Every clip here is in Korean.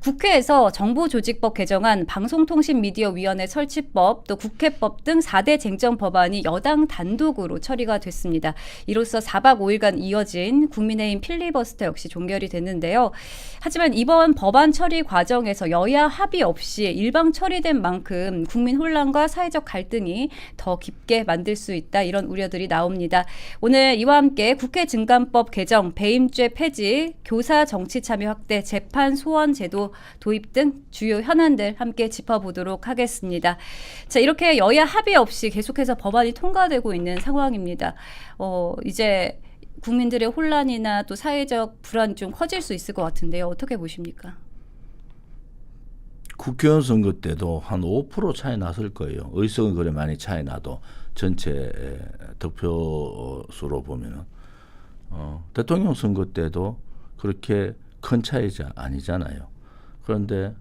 국회에서 정보조직법 개정안, 방송통신미디어위원회 설치법, 또 국회법 등 4대 쟁점 법안이 여당 단독으로 처리가 됐습니다. 이로써 4박 5일간 이어진 국민의힘 필리버스터 역시 종결이 됐는데요. 하지만 이번 법안 처리 과정에서 여야 합의 없이 일방 처리된 만큼 국민 혼란과 사회적 갈등이 더 깊게 만들 수 있다, 이런 우려들이 나옵니다. 오늘 이와 함께 국회 증감법 개정, 배임죄 폐지, 교사 정치 참여 확대, 재판 소원 제도 도입 등 주요 현안들 함께 짚어보도록 하겠습니다. 자, 이렇게 여야 합의 없이 계속해서 법안이 통과되고 있는 상황입니다. 이제 국민들의 혼란이나 또 사회적 불안 좀 커질 수 있을 것 같은데요. 어떻게 보십니까? 국회의원 선거 때도 한 5% 차이 났을 거예요. 의석은 그래 많이 차이 나도 전체 득표수로 보면은 대통령 선거 때도 그렇게 큰 차이가 아니잖아요. 그런데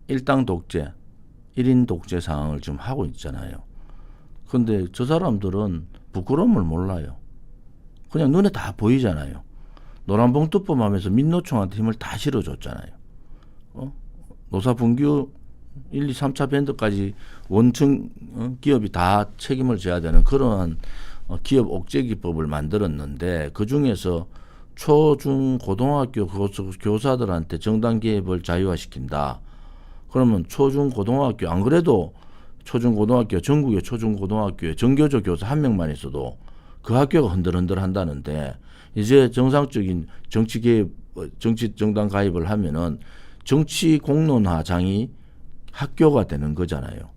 일당 독재, 1인 독재 상황을 지금 하고 있잖아요. 그런데 저 사람들은 부끄러움을 몰라요. 그냥 눈에 다 보이잖아요. 노란봉투법 하면서 민노총한테 힘을 다 실어줬잖아요. 노사분규 1, 2, 3차 밴드까지 원청 기업이 다 책임을 져야 되는 그러한 기업 옥죄기법을 만들었는데, 그중에서 초, 중, 고등학교 교사들한테 정당 개입을 자유화시킨다. 그러면 초, 중, 고등학교, 안 그래도 초, 중, 고등학교, 전국의 초, 중, 고등학교에 정교조 교사 한 명만 있어도 그 학교가 흔들흔들 한다는데, 이제 정상적인 정치 개입, 정치 정당 가입을 하면은 정치 공론화장이 학교가 되는 거잖아요.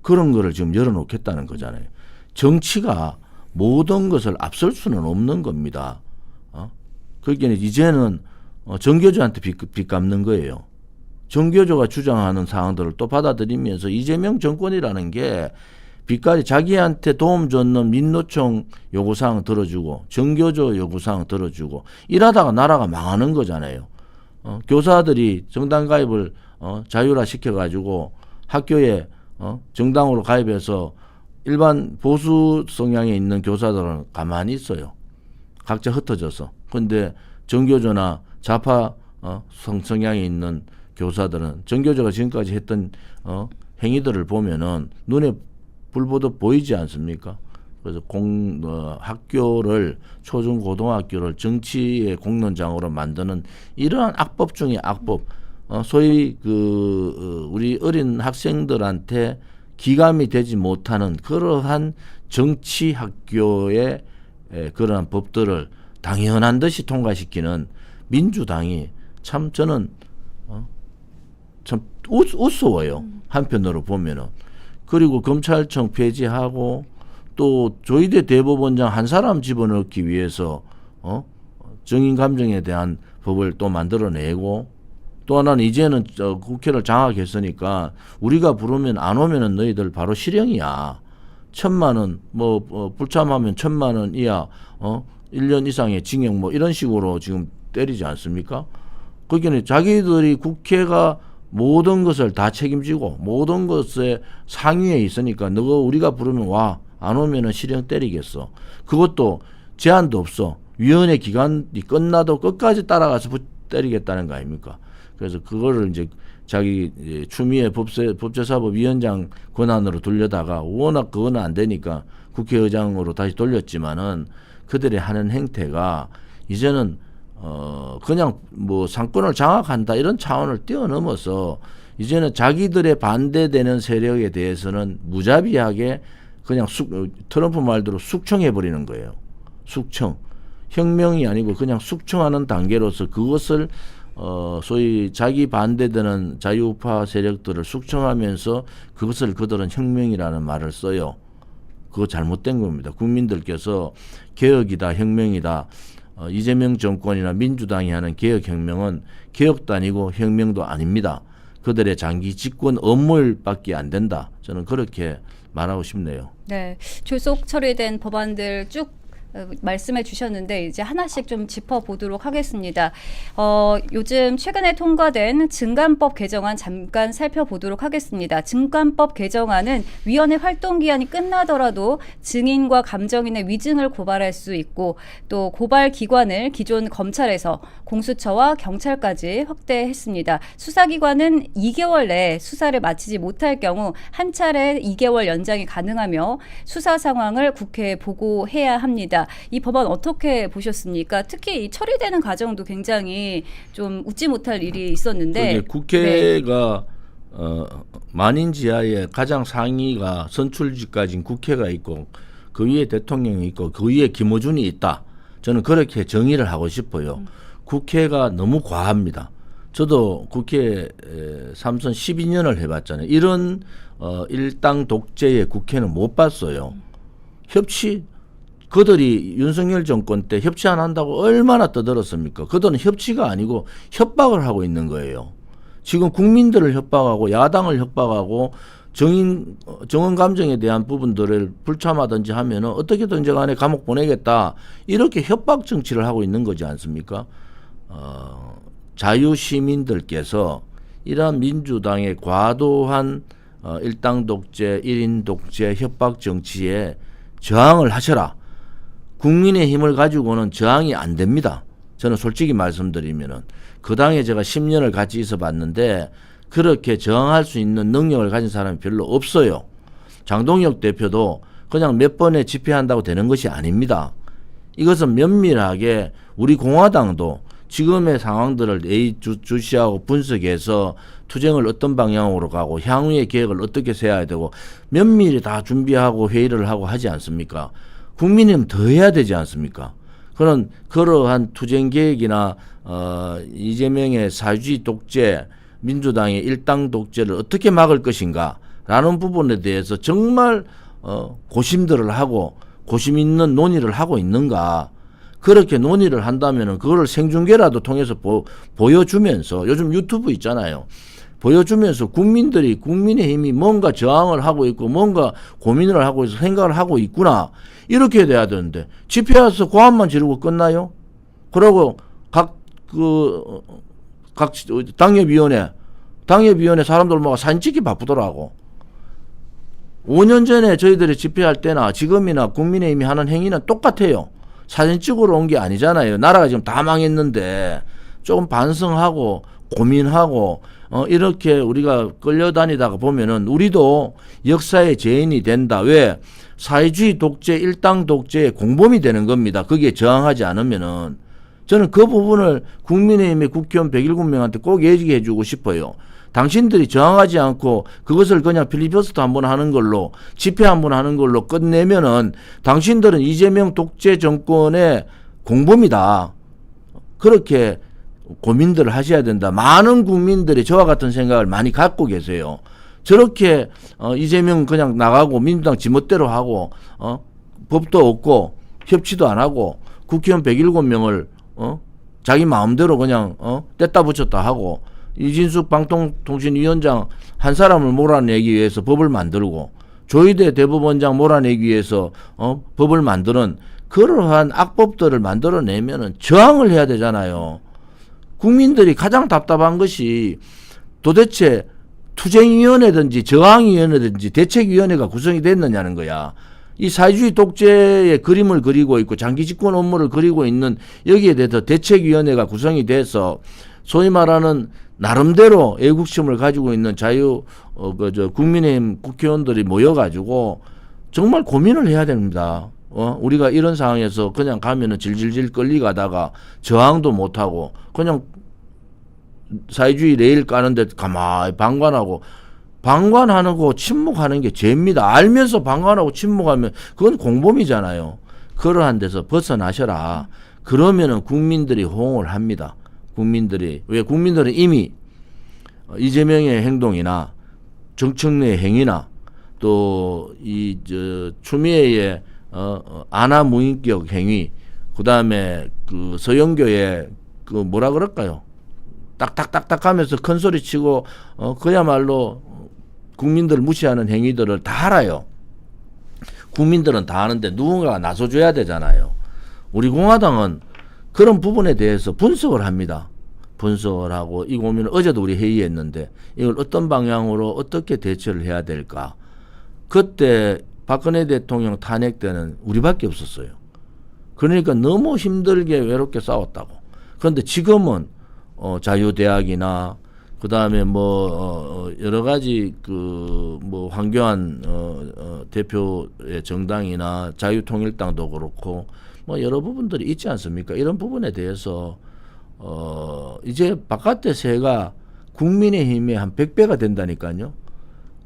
그런 거를 지금 열어놓겠다는 거잖아요. 정치가 모든 것을 앞설 수는 없는 겁니다. 그러니까 이제는 정교조한테 빚 갚는 거예요. 정교조가 주장하는 사항들을 또 받아들이면서 이재명 정권이라는 게 빛깔이 자기한테 도움 줬는 민노총 요구사항 들어주고 정교조 요구사항 들어주고 이러다가 나라가 망하는 거잖아요. 교사들이 정당 가입을 자율화 시켜가지고 학교에 정당으로 가입해서 일반 보수 성향에 있는 교사들은 가만히 있어요. 각자 흩어져서. 근데 정교조나 좌파 성향에 있는 교사들은 정교조가 지금까지 했던 행위들을 보면은 눈에 불보듯 보이지 않습니까? 그래서 학교를, 초중 고등학교를 정치의 공론장으로 만드는 이러한 악법 중에 악법, 소위 우리 어린 학생들한테 기감이 되지 못하는 그러한 정치 학교의 그러한 법들을 당연한 듯이 통과시키는 민주당이 참 저는 참 우스워요. 한편으로 보면은. 그리고 검찰청 폐지하고 또 조희대 대법원장 한 사람 집어넣기 위해서 정인 감정에 대한 법을 또 만들어내고, 또 하나는 이제는 국회를 장악했으니까 우리가 부르면 안 오면은 너희들 바로 실형이야. 1,000만 원, 불참하면 1,000만 원 이하, 1년 이상의 징역 이런 식으로 지금 때리지 않습니까? 그러니까 자기들이 국회가 모든 것을 다 책임지고 모든 것에 상위에 있으니까 너가 우리가 부르면 와, 안 오면은 실형 때리겠어. 그것도 제한도 없어. 위원회 기간이 끝나도 끝까지 따라가서 때리겠다는 거 아닙니까? 그래서 그거를 이제 자기 추미애 법제사법위원장 권한으로 돌려다가 워낙 그거는 안 되니까 국회의장으로 다시 돌렸지만은 그들이 하는 행태가 이제는 그냥 상권을 장악한다 이런 차원을 뛰어넘어서 이제는 자기들의 반대되는 세력에 대해서는 무자비하게 그냥 트럼프 말대로 숙청해버리는 거예요. 숙청. 혁명이 아니고 그냥 숙청하는 단계로서 그것을 소위 자기 반대되는 자유우파 세력들을 숙청하면서 그것을 그들은 혁명이라는 말을 써요. 그거 잘못된 겁니다. 국민들께서 개혁이다, 혁명이다. 이재명 정권이나 민주당이 하는 개혁혁명은 개혁도 아니고 혁명도 아닙니다. 그들의 장기 집권 업무일밖에 안 된다. 저는 그렇게 말하고 싶네요. 네, 졸속 처리된 법안들 쭉 말씀해 주셨는데 이제 하나씩 좀 짚어보도록 하겠습니다. 요즘 최근에 통과된 증감법 개정안 잠깐 살펴보도록 하겠습니다. 증감법 개정안은 위원회 활동 기한이 끝나더라도 증인과 감정인의 위증을 고발할 수 있고 또 고발 기관을 기존 검찰에서 공수처와 경찰까지 확대했습니다. 수사기관은 2개월 내에 수사를 마치지 못할 경우 한 차례 2개월 연장이 가능하며 수사 상황을 국회에 보고해야 합니다. 이 법안 어떻게 보셨습니까? 특히 이 처리되는 과정도 굉장히 좀 웃지 못할 일이 있었는데 국회가 만인 지하에 가장 상위가 선출직까지인 국회가 있고 그 위에 대통령이 있고 그 위에 김어준이 있다. 저는 그렇게 정의를 하고 싶어요. 국회가 너무 과합니다. 저도 국회 삼선 12년을 해봤잖아요. 이런 일당 독재의 국회는 못 봤어요. 그들이 윤석열 정권 때 협치 안 한다고 얼마나 떠들었습니까? 그들은 협치가 아니고 협박을 하고 있는 거예요. 지금 국민들을 협박하고 야당을 협박하고 정원 감정에 대한 부분들을 불참하든지 하면은 어떻게든지 간에 감옥 보내겠다. 이렇게 협박 정치를 하고 있는 거지 않습니까? 자유시민들께서 이러한 민주당의 과도한 일당 독재, 1인 독재, 협박 정치에 저항을 하셔라. 국민의 힘을 가지고는 저항이 안 됩니다. 저는 솔직히 말씀드리면은 그 당에 제가 10년을 같이 있어 봤는데 그렇게 저항할 수 있는 능력을 가진 사람이 별로 없어요. 장동혁 대표도 그냥 몇 번에 집회한다고 되는 것이 아닙니다. 이것은 면밀하게 우리 공화당도 지금의 상황들을 예의주시하고 분석해서 투쟁을 어떤 방향으로 가고 향후의 계획을 어떻게 세워야 되고 면밀히 다 준비하고 회의를 하고 하지 않습니까? 국민은 더 해야 되지 않습니까? 그러한 투쟁 계획이나 이재명의 사회주의 독재, 민주당의 일당 독재를 어떻게 막을 것인가 라는 부분에 대해서 정말 고심들을 하고 고심 있는 논의를 하고 있는가. 그렇게 논의를 한다면 그거를 생중계라도 통해서 보여주면서 요즘 유튜브 있잖아요. 보여주면서 국민의힘이 뭔가 저항을 하고 있고 뭔가 고민을 하고 있어 생각을 하고 있구나. 이렇게 돼야 되는데 집회 와서 고함만 지르고 끝나요? 그러고 각 당협위원회 사람들 막 사진 찍기 바쁘더라고. 5년 전에 저희들이 집회할 때나 지금이나 국민의힘이 하는 행위는 똑같아요. 사진 찍으러 온 게 아니잖아요. 나라가 지금 다 망했는데 조금 반성하고 고민하고 이렇게 우리가 끌려다니다가 보면은 우리도 역사의 죄인이 된다. 왜? 사회주의 독재, 일당 독재의 공범이 되는 겁니다. 거기에 저항하지 않으면은. 저는 그 부분을 국민의힘의 국회의원 107명한테 꼭 얘기해 주고 싶어요. 당신들이 저항하지 않고 그것을 그냥 필리버스터 한번 하는 걸로 집회 한번 하는 걸로 끝내면은 당신들은 이재명 독재 정권의 공범이다. 그렇게 고민들을 하셔야 된다. 많은 국민들이 저와 같은 생각을 많이 갖고 계세요. 저렇게 이재명 그냥 나가고 민주당 지멋대로 하고 법도 없고 협치도 안 하고 국회의원 107명을 자기 마음대로 그냥 뗐다 붙였다 하고 이진숙 방통통신위원장 한 사람을 몰아내기 위해서 법을 만들고 조희대 대법원장 몰아내기 위해서 법을 만드는 그러한 악법들을 만들어내면은 저항을 해야 되잖아요. 국민들이 가장 답답한 것이 도대체 투쟁위원회든지 저항위원회든지 대책위원회가 구성이 됐느냐는 거야. 이 사회주의 독재의 그림을 그리고 있고 장기 집권 업무를 그리고 있는 여기에 대해서 대책위원회가 구성이 돼서 소위 말하는 나름대로 애국심을 가지고 있는 국민의힘 국회의원들이 모여가지고 정말 고민을 해야 됩니다. 우리가 이런 상황에서 그냥 가면은 질질질 끌려가다가 저항도 못하고 그냥 사회주의 레일 까는데 가만히 방관하는 거 침묵하는 게 죄입니다. 알면서 방관하고 침묵하면 그건 공범이잖아요. 그러한 데서 벗어나셔라. 그러면은 국민들이 호응을 합니다. 왜 국민들은 이미 이재명의 행동이나 정청래의 행위나 또 추미애의 안하무인격 행위, 그 다음에 그 서영교의 뭐라 그럴까요? 딱딱딱딱 하면서 큰 소리 치고 그야말로 국민들 무시하는 행위들을 다 알아요. 국민들은 다 아는데 누군가가 나서줘야 되잖아요. 우리 공화당은 그런 부분에 대해서 분석을 합니다. 분석을 하고 이 고민을 어제도 우리 회의했는데 이걸 어떤 방향으로 어떻게 대처를 해야 될까. 그때 박근혜 대통령 탄핵 때는 우리밖에 없었어요. 그러니까 너무 힘들게 외롭게 싸웠다고. 그런데 지금은 자유대학이나 그 다음에 여러 가지 황교안 대표의 정당이나 자유통일당도 그렇고 여러 부분들이 있지 않습니까? 이런 부분에 대해서 이제 바깥의 세가 국민의힘의 한 100배가 된다니까요.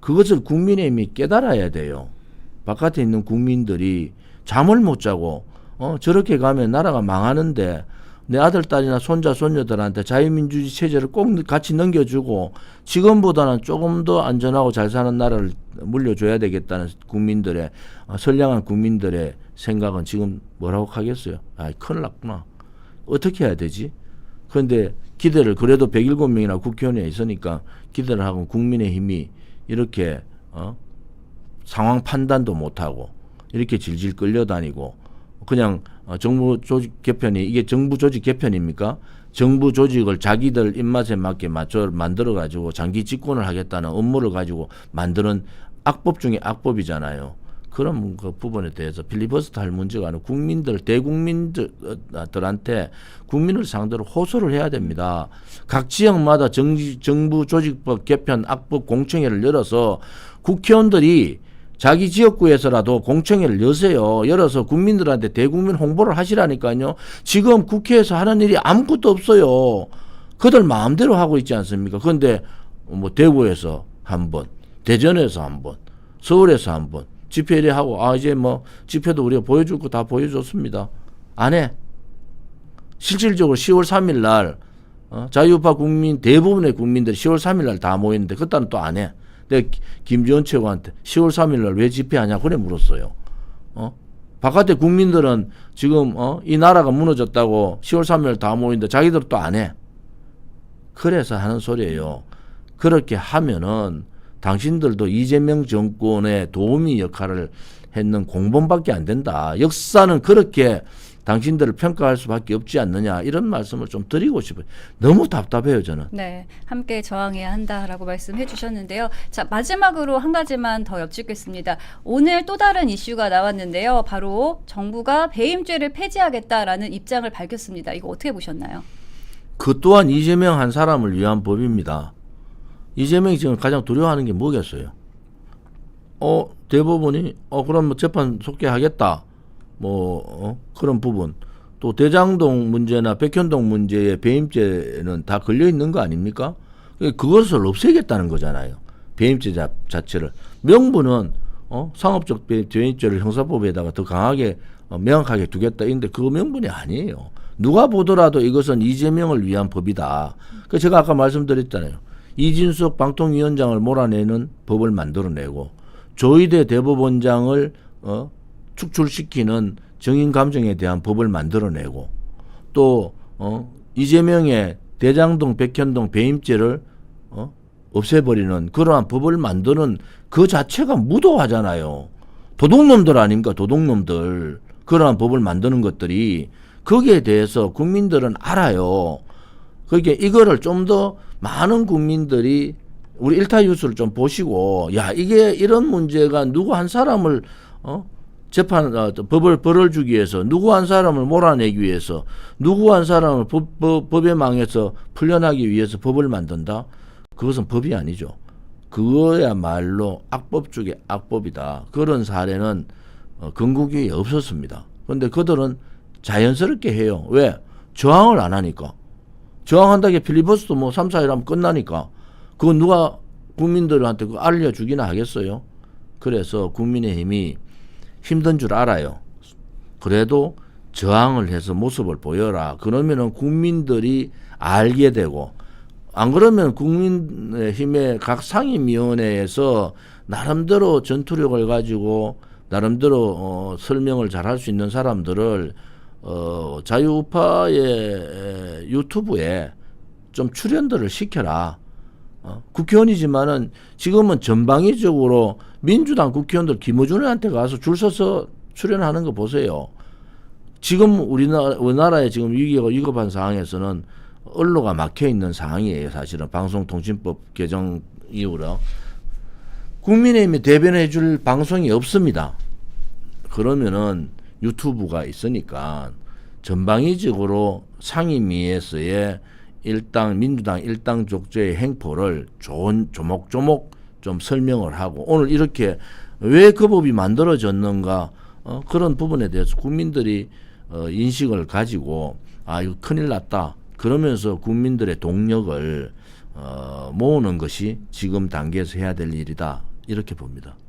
그것을 국민의힘이 깨달아야 돼요. 바깥에 있는 국민들이 잠을 못 자고 저렇게 가면 나라가 망하는데 내 아들, 딸이나 손자, 손녀들한테 자유민주주의 체제를 꼭 같이 넘겨주고 지금보다는 조금 더 안전하고 잘 사는 나라를 물려줘야 되겠다는 국민들의 선량한 국민들의 생각은 지금 뭐라고 하겠어요? 큰일 났구나. 어떻게 해야 되지? 그런데 기대를 그래도 107명이나 국회의원이 있으니까 기대를 하고 국민의힘이 이렇게 상황 판단도 못하고 이렇게 질질 끌려다니고 그냥 정부 조직 개편이 이게 정부 조직 개편입니까? 정부 조직을 자기들 입맛에 맞게 만들어 가지고 장기 집권을 하겠다는 업무를 가지고 만드는 악법 중에 악법이잖아요. 그런 그 부분에 대해서 필리버스터 할 문제가 아니고 국민들 대국민들한테 국민을 상대로 호소를 해야 됩니다. 각 지역마다 정부 조직법 개편 악법 공청회를 열어서 국회의원들이 자기 지역구에서라도 공청회를 여세요. 열어서 국민들한테 대국민 홍보를 하시라니까요. 지금 국회에서 하는 일이 아무것도 없어요. 그들 마음대로 하고 있지 않습니까? 그런데 대구에서 한 번, 대전에서 한 번, 서울에서 한 번 집회를 하고 이제 집회도 우리가 보여줄 거 다 보여줬습니다. 안 해. 실질적으로 10월 3일 날 자유우파 국민 대부분의 국민들이 10월 3일 날 다 모였는데 그때는 또 안 해. 내가 김지원 최고한테 10월 3일 날 왜 집회하냐 그래 물었어요. 바깥에 국민들은 지금 이 나라가 무너졌다고 10월 3일 날 다 모이는데 자기들 또 안 해. 그래서 하는 소리예요. 그렇게 하면은 당신들도 이재명 정권의 도우미 역할을 했는 공범밖에 안 된다. 역사는 그렇게 당신들을 평가할 수밖에 없지 않느냐 이런 말씀을 좀 드리고 싶어요. 너무 답답해요 저는. 네, 함께 저항해야 한다라고 말씀해 주셨는데요. 자, 마지막으로 한 가지만 더 여쭙겠습니다. 오늘 또 다른 이슈가 나왔는데요. 바로 정부가 배임죄를 폐지하겠다라는 입장을 밝혔습니다. 이거 어떻게 보셨나요? 그 또한 이재명 한 사람을 위한 법입니다. 이재명이 지금 가장 두려워하는 게 뭐겠어요? 대법원이 그럼 재판 속개하겠다. 그런 부분. 또 대장동 문제나 백현동 문제의 배임죄는 다 걸려 있는 거 아닙니까? 그것을 없애겠다는 거잖아요. 배임죄 자체를. 명분은 상업적 배임죄를 형사법에다가 더 강하게 명확하게 두겠다. 이런데 그 명분이 아니에요. 누가 보더라도 이것은 이재명을 위한 법이다. 그 제가 아까 말씀드렸잖아요. 이진숙 방통위원장을 몰아내는 법을 만들어내고 조희대 대법원장을 축출시키는 정인 감정에 대한 법을 만들어내고 또 이재명의 대장동 백현동 배임죄를 없애버리는 그러한 법을 만드는 그 자체가 무도하잖아요. 도둑놈들 아닙니까? 도둑놈들. 그러한 법을 만드는 것들이 거기에 대해서 국민들은 알아요. 그러니까 이거를 좀 더 많은 국민들이 우리 일타 뉴스를 좀 보시고 이게 이런 문제가 누구 한 사람을 법을 벌어주기 위해서 누구 한 사람을 몰아내기 위해서 누구 한 사람을 법의 망에서 풀려나기 위해서 법을 만든다? 그것은 법이 아니죠. 그거야말로 악법 중에 악법이다. 그런 사례는 건국이 없었습니다. 그런데 그들은 자연스럽게 해요. 왜? 저항을 안 하니까. 저항한다게 필리버스터 3, 4일 하면 끝나니까. 그건 누가 국민들한테 알려주기나 하겠어요? 그래서 국민의힘이 힘든 줄 알아요. 그래도 저항을 해서 모습을 보여라. 그러면은 국민들이 알게 되고, 안 그러면 국민의힘의 각 상임위원회에서 나름대로 전투력을 가지고 나름대로 설명을 잘 할 수 있는 사람들을 자유우파의 유튜브에 좀 출연들을 시켜라. 국회의원이지만은 지금은 전방위적으로 민주당 국회의원들 김어준한테 가서 줄 서서 출연하는 거 보세요. 지금 우리나라에 지금 위기가 위급한 상황에서는 언로가 막혀 있는 상황이에요. 사실은 방송통신법 개정 이후로 국민의힘이 대변해 줄 방송이 없습니다. 그러면은 유튜브가 있으니까 전방위적으로 상임위에서의 민주당 일당 족제의 행포를 조목조목 좀 설명을 하고 오늘 이렇게 왜 그 법이 만들어졌는가 그런 부분에 대해서 국민들이 인식을 가지고 이거 큰일 났다 그러면서 국민들의 동력을 모으는 것이 지금 단계에서 해야 될 일이다 이렇게 봅니다.